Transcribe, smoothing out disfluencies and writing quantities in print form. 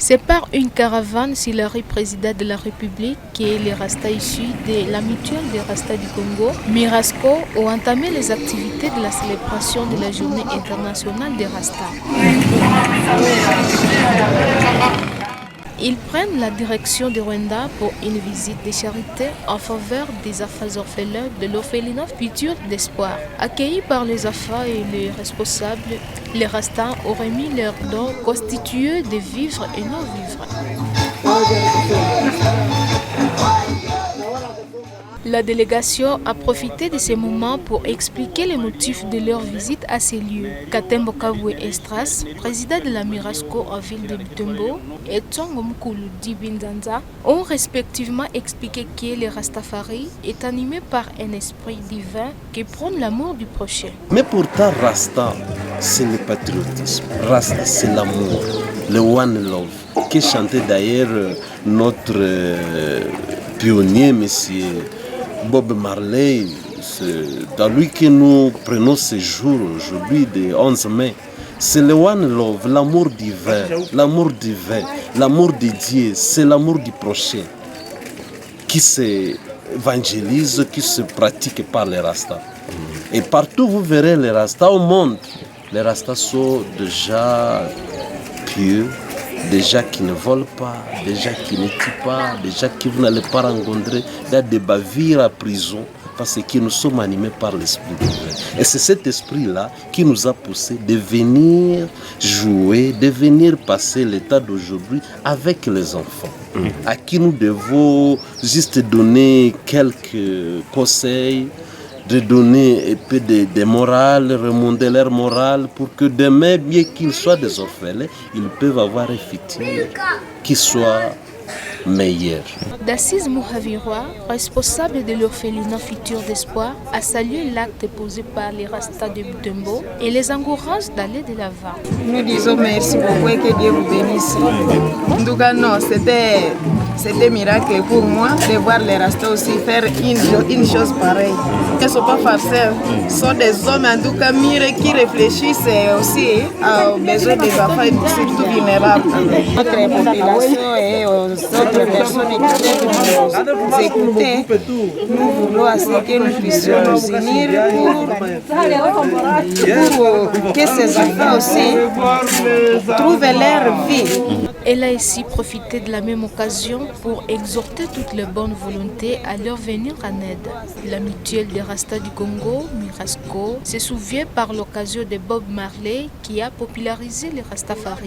C'est par une caravane Silari, président de la République, que les Rastas issus de la mutuelle des Rastas du Congo, Mirasco, ont entamé les activités de la célébration de la Journée internationale des Rastas. Ils prennent la direction de Rwanda pour une visite de charité en faveur des enfants orphelins de l'orphelinat Futur d'Espoir. Accueillis par les enfants et les responsables, les Rastas ont remis leurs dons constitués de vivres et non-vivres. La délégation a profité de ces moments pour expliquer les motifs de leur visite à ces lieux. Katembo Kabwe Estras, président de la Mirasco en ville de Butembo, et Tsongo Mukulu Dibindanza ont respectivement expliqué que le Rastafari est animé par un esprit divin qui prône l'amour du prochain. Mais pourtant, Rasta, c'est le patriotisme. Rasta, c'est l'amour, le one love, qui chantait d'ailleurs notre pionnier, monsieur Bob Marley. C'est dans lui que nous prenons ce jour aujourd'hui, le 11 mai. C'est le one love, l'amour divin, l'amour de Dieu, c'est l'amour du prochain qui s'évangélise, qui se pratique par les Rastas. Et partout vous verrez les Rastas au monde, les Rastas sont déjà pieux, déjà qui ne volent pas, déjà qui ne tuent pas, déjà qui vous n'allez pas rencontrer des bavires à prison, parce que nous sommes animés par l'esprit divin. Et c'est cet esprit-là qui nous a poussé de venir jouer, de venir passer l'état d'aujourd'hui avec les enfants, à qui nous devons juste donner quelques conseils, de donner un peu de morale, remonter leur morale pour que demain, bien qu'ils soient des orphelins, ils peuvent avoir un futur qui soit meilleur. Dassis Mouhavirwa, responsable de l'orphelinat Futur d'Espoir, a salué l'acte posé par les Rastas de Butembo et les encourage d'aller de l'avant. Nous disons merci beaucoup et que Dieu vous bénisse. En tout cas, non, c'était miracle pour moi de voir les Rastas aussi faire une chose pareille. Ils ne sont pas farceurs, ce sont des hommes en tout cas mûrs qui réfléchissent aussi aux besoins des enfants, surtout vulnérables. Notre population et aux autres personnes qui peuvent nous écouter, nous voulons à ce que nous puissions nous unir pour que ces enfants aussi trouvent leur vie. Elle a ici profité de la même occasion pour exhorter toutes les bonnes volontés à leur venir en aide. La mutuelle des Rastas du Congo, Mirasco, se souvient par l'occasion de Bob Marley qui a popularisé les Rastafari.